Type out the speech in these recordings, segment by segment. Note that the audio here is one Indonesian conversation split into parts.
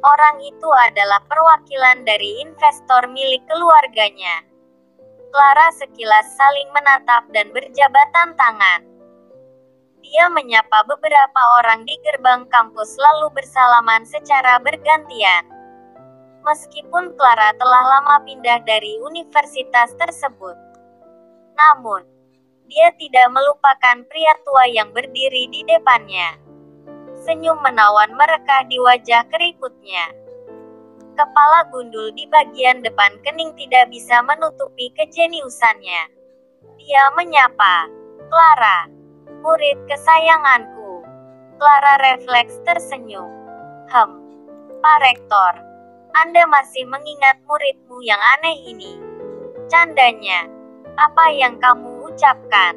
Orang itu adalah perwakilan dari investor milik keluarganya. Clara sekilas saling menatap dan berjabatan tangan. Dia menyapa beberapa orang di gerbang kampus lalu bersalaman secara bergantian. Meskipun Clara telah lama pindah dari universitas tersebut, namun dia tidak melupakan pria tua yang berdiri di depannya. Senyum menawan merekah di wajah keriputnya. Kepala gundul di bagian depan kening tidak bisa menutupi kejeniusannya. Dia menyapa, "Clara, murid kesayanganku." Clara refleks tersenyum. Pak Rektor, Anda masih mengingat muridmu yang aneh ini?" Candanya. "Apa yang kamu ucapkan?"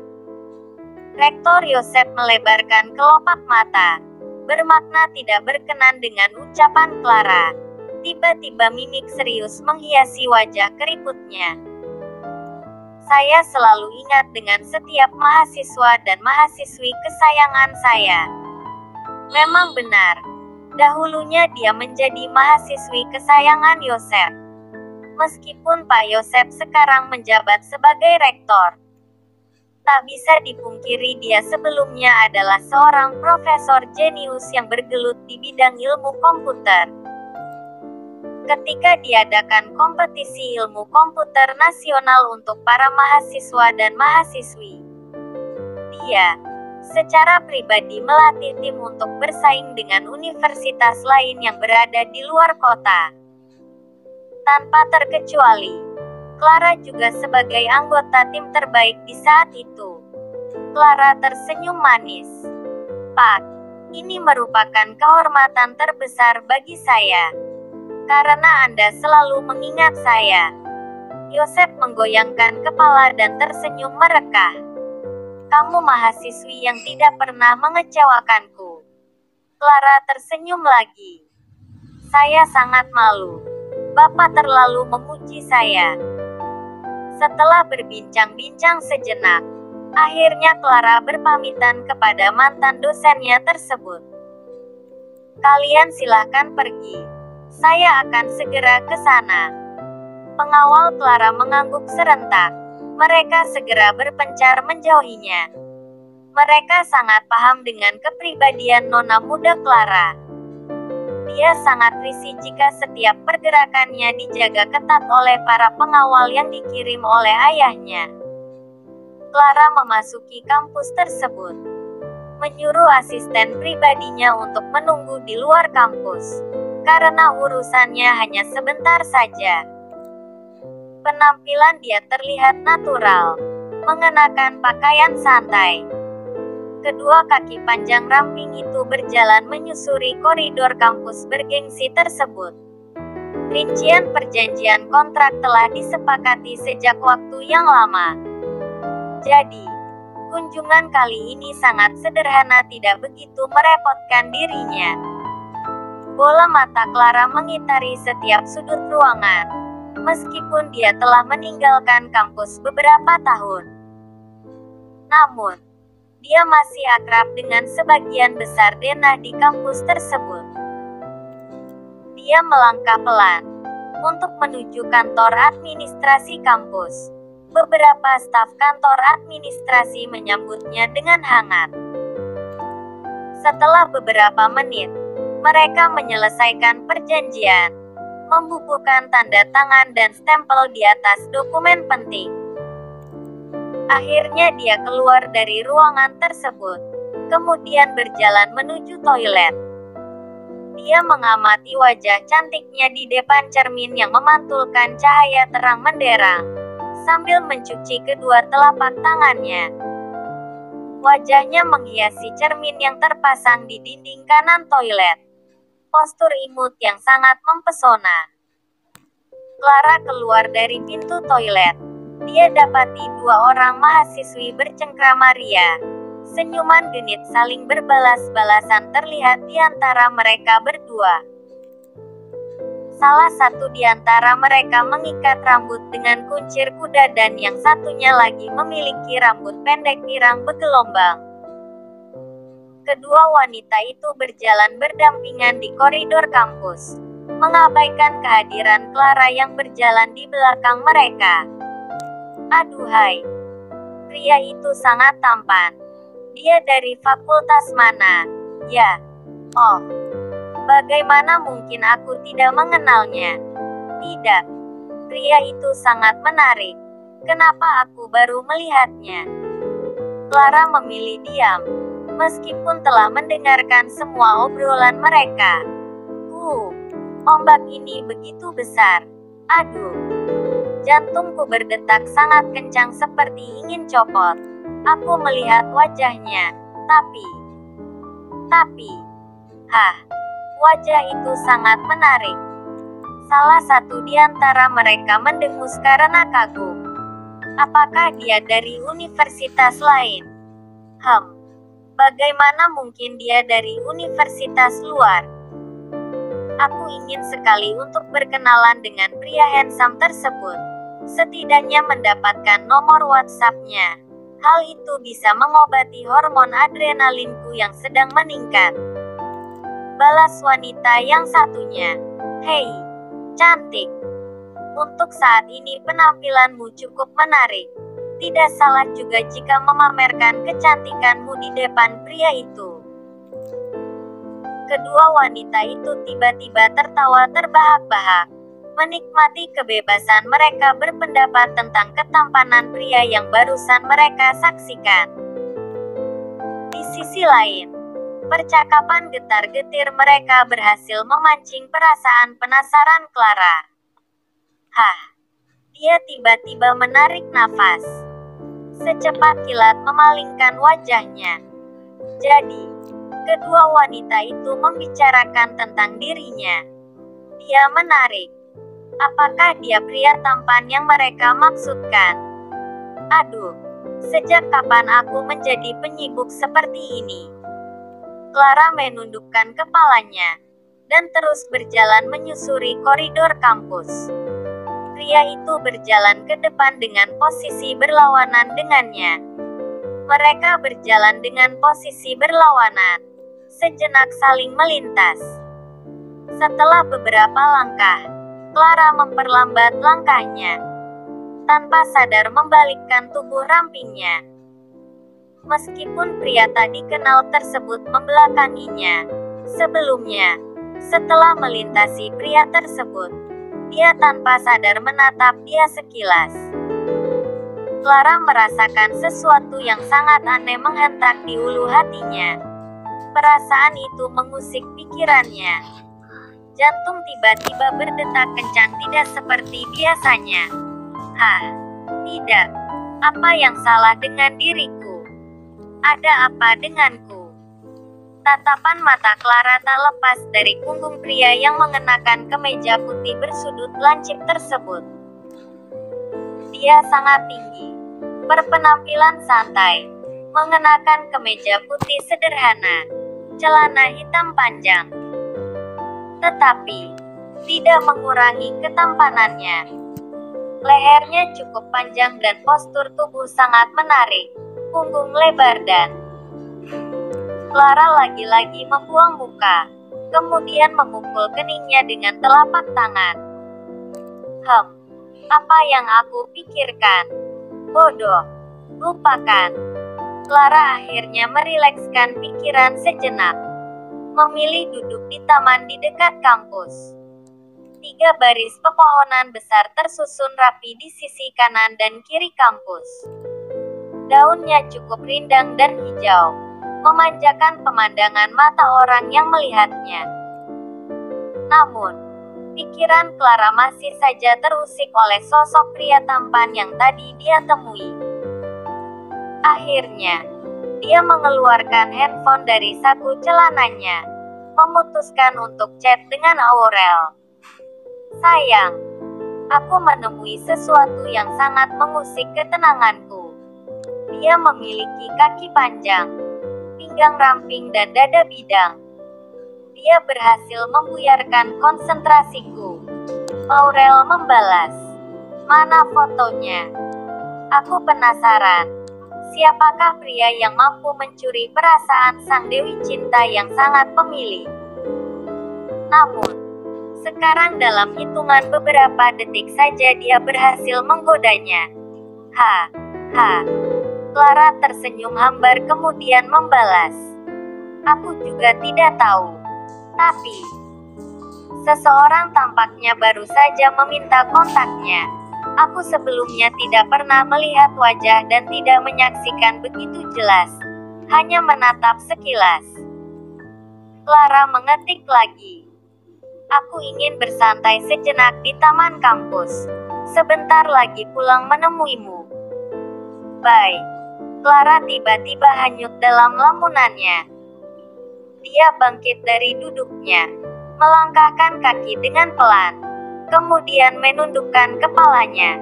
Rektor Yosef melebarkan kelopak mata. Bermakna tidak berkenan dengan ucapan Clara. Tiba-tiba mimik serius menghiasi wajah keriputnya. "Saya selalu ingat dengan setiap mahasiswa dan mahasiswi kesayangan saya." Memang benar. Dahulunya dia menjadi mahasiswi kesayangan Yosef. Meskipun Pak Yosef sekarang menjabat sebagai rektor, tak bisa dipungkiri dia sebelumnya adalah seorang profesor jenius yang bergelut di bidang ilmu komputer. Ketika diadakan kompetisi ilmu komputer nasional untuk para mahasiswa dan mahasiswi, dia secara pribadi melatih tim untuk bersaing dengan universitas lain yang berada di luar kota. Tanpa terkecuali, Clara juga sebagai anggota tim terbaik di saat itu. Clara tersenyum manis. "Pak, ini merupakan kehormatan terbesar bagi saya. Karena Anda selalu mengingat saya." Yosef menggoyangkan kepala dan tersenyum merekah. "Kamu mahasiswi yang tidak pernah mengecewakanku." Clara tersenyum lagi. "Saya sangat malu. Bapak terlalu memuji saya." Setelah berbincang-bincang sejenak, akhirnya Clara berpamitan kepada mantan dosennya tersebut. "Kalian silahkan pergi. Saya akan segera ke sana." Pengawal Clara mengangguk serentak. Mereka segera berpencar menjauhinya. Mereka sangat paham dengan kepribadian nona muda Clara. Dia sangat risih jika setiap pergerakannya dijaga ketat oleh para pengawal yang dikirim oleh ayahnya. Clara memasuki kampus tersebut, menyuruh asisten pribadinya untuk menunggu di luar kampus, karena urusannya hanya sebentar saja. Penampilan dia terlihat natural, mengenakan pakaian santai. Kedua kaki panjang ramping itu berjalan menyusuri koridor kampus bergengsi tersebut. Rincian perjanjian kontrak telah disepakati sejak waktu yang lama. Jadi, kunjungan kali ini sangat sederhana, tidak begitu merepotkan dirinya. Bola mata Clara mengitari setiap sudut ruangan, meskipun dia telah meninggalkan kampus beberapa tahun. Namun, dia masih akrab dengan sebagian besar denah di kampus tersebut. Dia melangkah pelan untuk menuju kantor administrasi kampus. Beberapa staf kantor administrasi menyambutnya dengan hangat. Setelah beberapa menit, mereka menyelesaikan perjanjian, membubuhkan tanda tangan dan stempel di atas dokumen penting. Akhirnya dia keluar dari ruangan tersebut, kemudian berjalan menuju toilet. Dia mengamati wajah cantiknya di depan cermin yang memantulkan cahaya terang menderang, sambil mencuci kedua telapak tangannya. Wajahnya menghiasi cermin yang terpasang di dinding kanan toilet. Postur imut yang sangat mempesona. Clara keluar dari pintu toilet. Dia dapati dua orang mahasiswi bercengkrama ria. Senyuman genit saling berbalas-balasan terlihat di antara mereka berdua. Salah satu di antara mereka mengikat rambut dengan kuncir kuda dan yang satunya lagi memiliki rambut pendek pirang bergelombang. Kedua wanita itu berjalan berdampingan di koridor kampus. mengabaikan kehadiran Clara yang berjalan di belakang mereka. Aduhai, pria itu sangat tampan. Dia dari fakultas mana? Ya, oh, bagaimana mungkin aku tidak mengenalnya? Tidak, pria itu sangat menarik. Kenapa aku baru melihatnya? Clara memilih diam, meskipun telah mendengarkan semua obrolan mereka. Ombak ini begitu besar. Aduh, jantungku berdetak sangat kencang seperti ingin copot. Aku melihat wajahnya, tapi, wajah itu sangat menarik. Salah satu di antara mereka mendengus karena kagum. Apakah dia dari universitas lain? Bagaimana mungkin dia dari universitas luar? Aku ingin sekali untuk berkenalan dengan pria handsome tersebut. Setidaknya mendapatkan nomor WhatsApp-nya. Hal itu bisa mengobati hormon adrenalinku yang sedang meningkat. Balas wanita yang satunya. Hei, cantik. Untuk saat ini penampilanmu cukup menarik. Tidak salah juga jika memamerkan kecantikanmu di depan pria itu. Kedua wanita itu tiba-tiba tertawa terbahak-bahak, menikmati kebebasan mereka berpendapat tentang ketampanan pria yang barusan mereka saksikan. Di sisi lain, percakapan getar-getir mereka berhasil memancing perasaan penasaran Clara. Dia tiba-tiba menarik nafas. Secepat kilat memalingkan wajahnya. Jadi, kedua wanita itu membicarakan tentang dirinya. Dia menarik. Apakah dia pria tampan yang mereka maksudkan? Aduh, sejak kapan aku menjadi penyibuk seperti ini? Clara menundukkan kepalanya, dan terus berjalan menyusuri koridor kampus. Pria itu berjalan ke depan dengan posisi berlawanan dengannya. Mereka berjalan dengan posisi berlawanan. Sejenak saling melintas. Setelah beberapa langkah, Clara memperlambat langkahnya. Tanpa sadar membalikkan tubuh rampingnya. Meskipun pria tadi kenal tersebut membelakanginya. Sebelumnya, setelah melintasi pria tersebut, dia tanpa sadar menatap dia sekilas. Clara merasakan sesuatu yang sangat aneh menghentak di ulu hatinya. Perasaan itu mengusik pikirannya. Jantung tiba-tiba berdetak kencang tidak seperti biasanya. Tidak. Apa yang salah dengan diriku? Ada apa denganku? Tatapan mata Clara tak lepas dari punggung pria yang mengenakan kemeja putih bersudut lancip tersebut. Dia sangat tinggi, berpenampilan santai, mengenakan kemeja putih sederhana, celana hitam panjang, tetapi tidak mengurangi ketampanannya. Lehernya cukup panjang dan postur tubuh sangat menarik, punggung lebar dan... Clara lagi-lagi membuang muka, kemudian memukul keningnya dengan telapak tangan. Apa yang aku pikirkan? Bodoh, lupakan. Clara akhirnya merilekskan pikiran sejenak. Memilih duduk di taman di dekat kampus. 3 baris pepohonan besar tersusun rapi di sisi kanan dan kiri kampus. Daunnya cukup rindang dan hijau, memanjakan pemandangan mata orang yang melihatnya. Namun, pikiran Clara masih saja terusik oleh sosok pria tampan yang tadi dia temui. Akhirnya, dia mengeluarkan handphone dari saku celananya, memutuskan untuk chat dengan Aurel. Sayang, aku menemui sesuatu yang sangat mengusik ketenanganku. Dia memiliki kaki panjang, pinggang ramping dan dada bidang. Dia berhasil membuyarkan konsentrasiku. Aurel membalas. Mana fotonya? Aku penasaran. Siapakah pria yang mampu mencuri perasaan sang dewi cinta yang sangat pemilih? Namun, Sekarang dalam hitungan beberapa detik saja dia berhasil menggodanya. Ha, ha. Clara tersenyum hambar kemudian membalas. Aku juga tidak tahu. Tapi, seseorang tampaknya baru saja meminta kontaknya. Aku sebelumnya tidak pernah melihat wajah dan tidak menyaksikan begitu jelas. Hanya menatap sekilas. Clara mengetik lagi. Aku ingin bersantai sejenak di taman kampus. Sebentar lagi pulang menemuimu. Bye. Clara tiba-tiba hanyut dalam lamunannya. Dia bangkit dari duduknya, melangkahkan kaki dengan pelan, kemudian menundukkan kepalanya.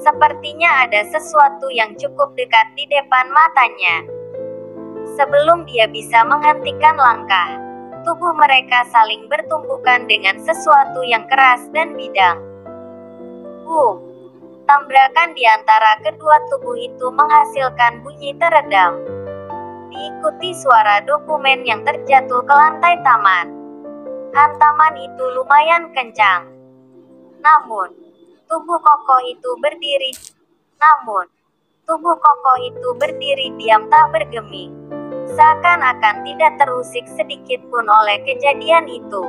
Sepertinya ada sesuatu yang cukup dekat di depan matanya. Sebelum dia bisa menghentikan langkah, tubuh mereka saling bertumbukan dengan sesuatu yang keras dan bidang. Tabrakan di antara kedua tubuh itu menghasilkan bunyi teredam. Diikuti suara dokumen yang terjatuh ke lantai taman. Hantaman itu lumayan kencang. Namun, tubuh kokoh itu berdiri diam tak bergeming. Seakan-akan tidak terusik sedikit pun oleh kejadian itu.